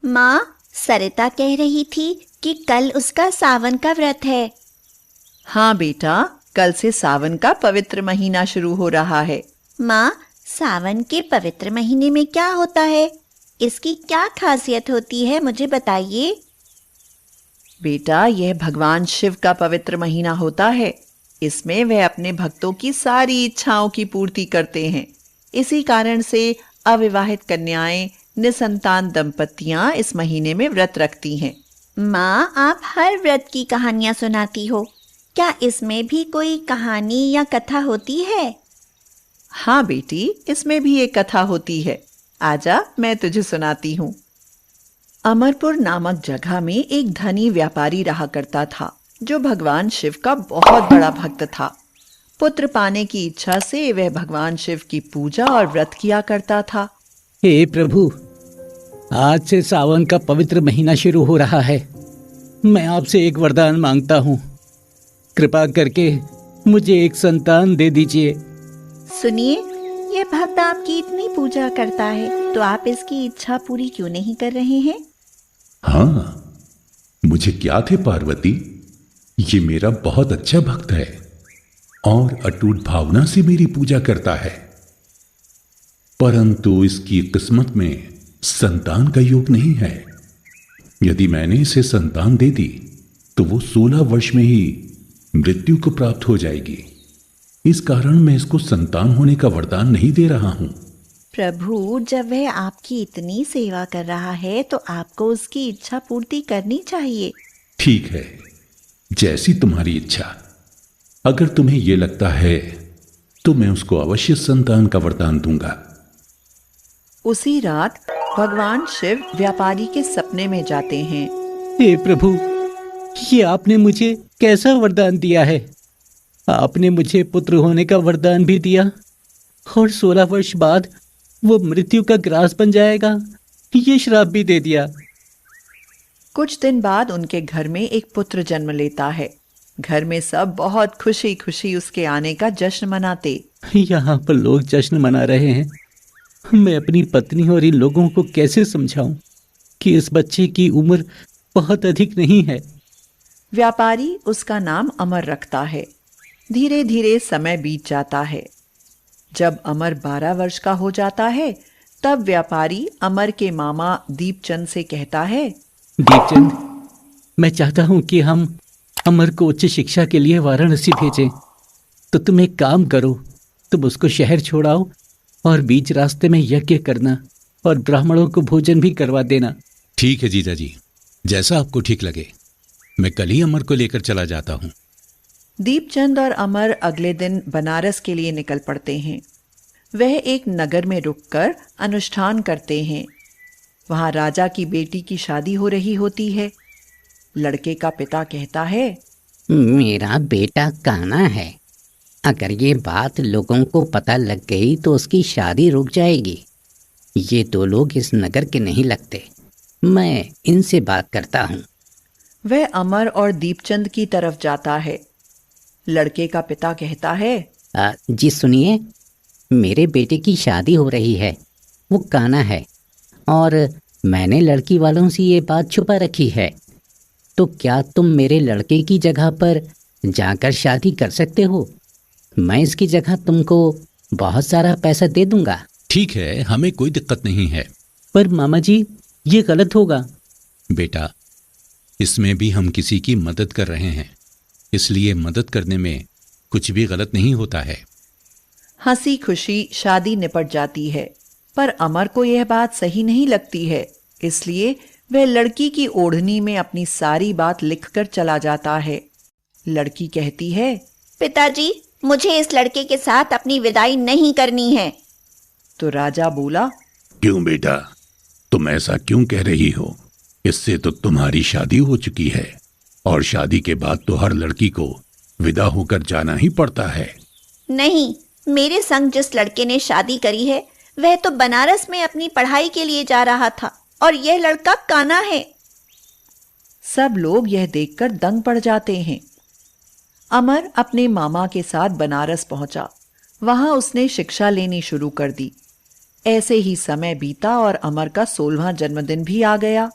माँ, सरिता कह रही थी कि कल उसका सावन का व्रत है। हाँ बेटा, कल से सावन का पवित्र महीना शुरू हो रहा है। माँ, सावन के पवित्र महीने में क्या होता है? इसकी क्या खासियत होती है, मुझे बताइए। बेटा, यह भगवान शिव का पवित्र महीना होता है। इसमें वह अपने भक्तों की सारी इच्छाओं की पूर्ति करते हैं। इसी कारण से अविवाहित कन्याएं, निसंतान दंपतियां इस महीने में व्रत रखती हैं। माँ, आप हर व्रत की कहानियाँ सुनाती हो। क्या इसमें भी कोई कहानी या कथा होती है? हाँ बेटी, इसमें भी एक कथा होती है। आजा, मैं तुझे सुनाती हूँ। अमरपुर नामक जगह में एक धनी व्यापारी रहा करता था, जो भगवान शिव का बहुत बड़ा भक्त था। पुत्र पाने की इच्छा से वह भगवान शिव की पूजा और व्रत किया करता था। हे प्रभु, आज से सावन का पवित्र महीना शुरू हो रहा है। मैं आपसे एक वरदान मांगता हूँ। कृपा करके मुझे एक संतान दे दीजिए। सुनिए, यह भक्त आपकी इतनी पूजा करता है, तो आप इसकी इच्छा पूरी क्यों नहीं कर रहे हैं? हाँ, मुझे क्या थे पार्वती, ये मेरा बहुत अच्छा भक्त है और अटूट भावना से मेरी पूजा करता है, परंतु इसकी किस्मत में संतान का योग नहीं है। यदि मैंने इसे संतान दे दी तो वो 16 वर्ष में ही मृत्यु को प्राप्त हो जाएगी। इस कारण मैं इसको संतान होने का वरदान नहीं दे रहा हूं। प्रभु, जब वह आपकी इतनी सेवा कर रहा है तो आपको उसकी इच्छा पूर्ति करनी चाहिए। ठीक है, जैसी तुम्हारी इच्छा। अगर तुम्हें यह लगता है तो मैं उसको अवश्य संतान का वरदान दूंगा। उसी रात भगवान शिव व्यापारी के सपने में जाते हैं। हे प्रभु, ये आपने मुझे कैसा वरदान दिया है? आपने मुझे पुत्र होने का वरदान भी दिया और 16 वर्ष बाद वो मृत्यु का ग्रास बन जाएगा, ये श्राप भी दे दिया। कुछ दिन बाद उनके घर में एक पुत्र जन्म लेता है। घर में सब बहुत खुशी खुशी उसके आने का जश्न मनाते। यहाँ पर लोग जश्न मना रहे हैं। मैं अपनी पत्नी और इन लोगों को कैसे समझाऊं कि इस बच्चे की उम्र बहुत अधिक नहीं है। व्यापारी उसका नाम अमर रखता है। धीरे धीरे समय बीत जाता है। जब अमर 12 वर्ष का हो जाता है, तब व्यापारी अमर के मामा दीपचंद से कहता है, दीपचंद, मैं चाहता हूं कि हम अमर को उच्च शिक्षा के लिए वाराणसी भेजें। तो तुम एक काम करो, तुम उसको शहर छोड़ाओ और बीच रास्ते में यज्ञ करना और ब्राह्मणों को भोजन भी करवा देना। ठीक है जीजा जी, जैसा आपको ठीक लगे। मैं कल ही अमर को लेकर चला जाता हूं। दीपचंद और अमर अगले दिन बनारस के लिए निकल पड़ते हैं। वह एक नगर में रुककर अनुष्ठान करते हैं। वहां राजा की बेटी की शादी हो रही होती है। लड़के का पिता कहता है, मेरा बेटा काना है। अगर ये बात लोगों को पता लग गई तो उसकी शादी रुक जाएगी। ये 2 लोग इस नगर के नहीं लगते। मैं इनसे बात करता हूँ। वह अमर और दीपचंद की तरफ जाता है। लड़के का पिता कहता है, जी सुनिए, मेरे बेटे की शादी हो रही है। वो काना है और मैंने लड़की वालों से ये बात छुपा रखी है। तो क्या तुम मेरे लड़के की जगह पर जाकर शादी कर सकते हो? मैं इसकी जगह तुमको बहुत सारा पैसा दे दूंगा। ठीक है, हमें कोई दिक्कत नहीं है। पर मामा जी, ये गलत होगा। बेटा, इसमें भी हम किसी की मदद कर रहे हैं, इसलिए मदद करने में कुछ भी गलत नहीं होता है। हंसी खुशी शादी निपट जाती है, पर अमर को यह बात सही नहीं लगती है। इसलिए वह लड़की की ओढ़नी में अपनी सारी बात लिखकर चला जाता है। लड़की कहती है, पिताजी, मुझे इस लड़के के साथ अपनी विदाई नहीं करनी है। तो राजा बोला, क्यों बेटा, तुम ऐसा क्यों कह रही हो? इससे तो तुम्हारी शादी हो चुकी है और शादी के बाद तो हर लड़की को विदा होकर जाना ही पड़ता है। नहीं, मेरे संग जिस लड़के ने शादी करी है वह तो बनारस में अपनी पढ़ाई के लिए जा रहा था और यह लड़का काना है। सब लोग यह देखकर दंग पड़ जाते हैं। अमर अपने मामा के साथ बनारस पहुंचा। वहां उसने शिक्षा लेनी शुरू कर दी। ऐसे ही समय बीता और अमर का 16वां जन्मदिन भी आ गया।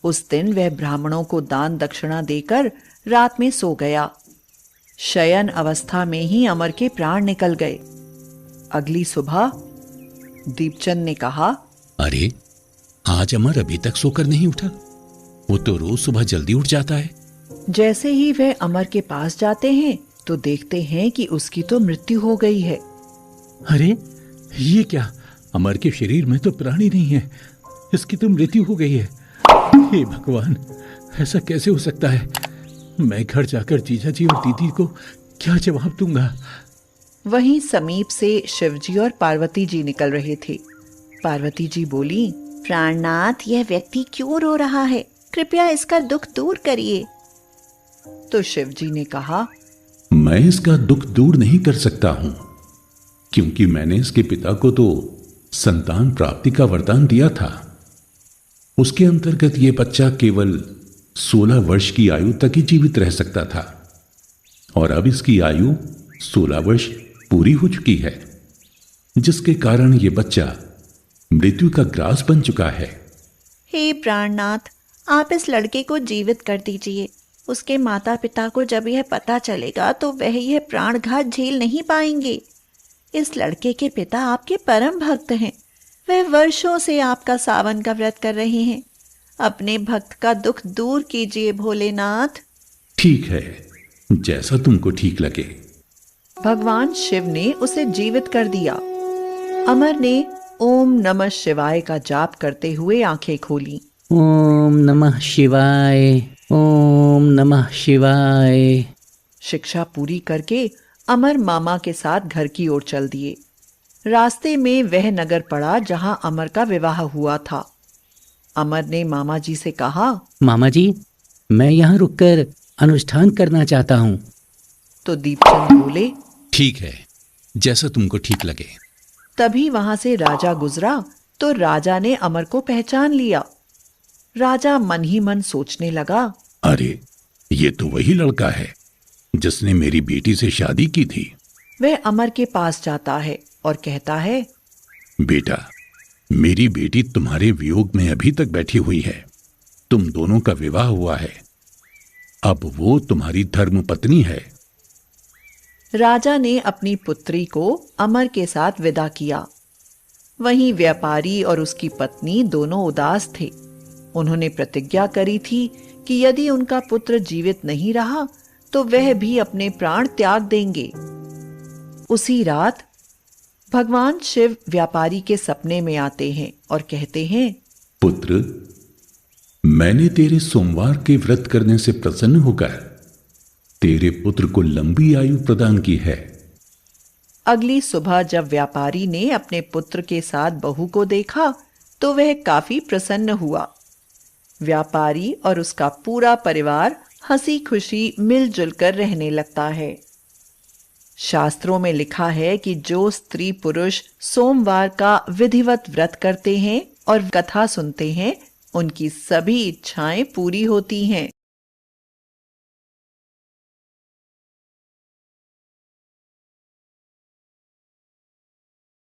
उस दिन वह ब्राह्मणों को दान दक्षिणा देकर रात में सो गया। शयन अवस्था में ही अमर के प्राण निकल गए। अगली सुबह दीपचंद ने कहा, अरे, आज अमर अभी तक सोकर नहीं उठा। वो तो रोज सुबह जल्दी उठ जाता है। जैसे ही वह अमर के पास जाते हैं तो देखते हैं कि उसकी तो मृत्यु हो गई है। अरे, ये क्या? अमर के शरीर में तो प्राण ही नहीं है, इसकी तो मृत्यु हो गई है। हे भगवान, ऐसा कैसे हो सकता है? मैं घर जाकर जीजा जी और दीदी को क्या जवाब दूंगा? वहीं समीप से शिवजी और पार्वती जी निकल रहे थे। पार्वती जी बोली, प्राणनाथ, यह व्यक्ति क्यों रो रहा है? कृपया इसका दुख दूर करिए। तो शिवजी ने कहा, मैं इसका दुख दूर नहीं कर सकता हूं, क्योंकि मैंने इसके पिता को तो संतान प्राप्ति का वरदान दिया था। उसके अंतर्गत यह बच्चा केवल 16 वर्ष की आयु तक ही जीवित रह सकता था, और अब इसकी आयु 16 वर्ष पूरी हो चुकी है, जिसके कारण यह बच्चा मृत्यु का ग्रास बन चुका है। हे प्राणनाथ, आप इस लड़के को जीवित कर दीजिए। उसके माता पिता को जब यह पता चलेगा तो वह यह प्राणघात झेल नहीं पाएंगे। इस लड़के के पिता आपके परम भक्त हैं। वह वर्षों से आपका सावन का व्रत कर रहे हैं। अपने भक्त का दुख दूर कीजिए भोलेनाथ। ठीक है, जैसा तुमको ठीक लगे। भगवान शिव ने उसे जीवित कर दिया। अमर ने ओम नमः शिवाय का जाप करते हुए आंखें खोली। ओम नमः शिवाय, ओम नमः शिवाय। शिक्षा पूरी करके अमर मामा के साथ घर की ओर चल दिए। रास्ते में वह नगर पड़ा जहां अमर का विवाह हुआ था। अमर ने मामा जी से कहा, मामा जी, मैं यहाँ रुककर अनुष्ठान करना चाहता हूँ। तो दीपचंद बोले, ठीक है, जैसा तुमको ठीक लगे। तभी वहां से राजा गुजरा तो राजा ने अमर को पहचान लिया। राजा मन ही मन सोचने लगा, अरे, ये तो वही लड़का है जिसने मेरी बेटी से शादी की थी। वह अमर के पास जाता है और कहता है, बेटा, मेरी बेटी तुम्हारे वियोग में अभी तक बैठी हुई है। तुम दोनों का विवाह हुआ है, अब वो तुम्हारी धर्म पत्नी है। राजा ने अपनी पुत्री को अमर के साथ विदा किया। वहीं व्यापारी और उसकी पत्नी दोनों उदास थे। उन्होंने प्रतिज्ञा करी थी कि यदि उनका पुत्र जीवित नहीं रहा तो वह भी अपने प्राण त्याग देंगे। उसी रात भगवान शिव व्यापारी के सपने में आते हैं और कहते हैं, पुत्र, मैंने तेरे सोमवार के व्रत करने से प्रसन्न होकर तेरे पुत्र को लंबी आयु प्रदान की है। अगली सुबह जब व्यापारी ने अपने पुत्र के साथ बहू को देखा तो वह काफी प्रसन्न हुआ। व्यापारी और उसका पूरा परिवार हंसी खुशी मिलजुल कर रहने लगता है। शास्त्रों में लिखा है कि जो स्त्री पुरुष सोमवार का विधिवत व्रत करते हैं और कथा सुनते हैं, उनकी सभी इच्छाएं पूरी होती हैं।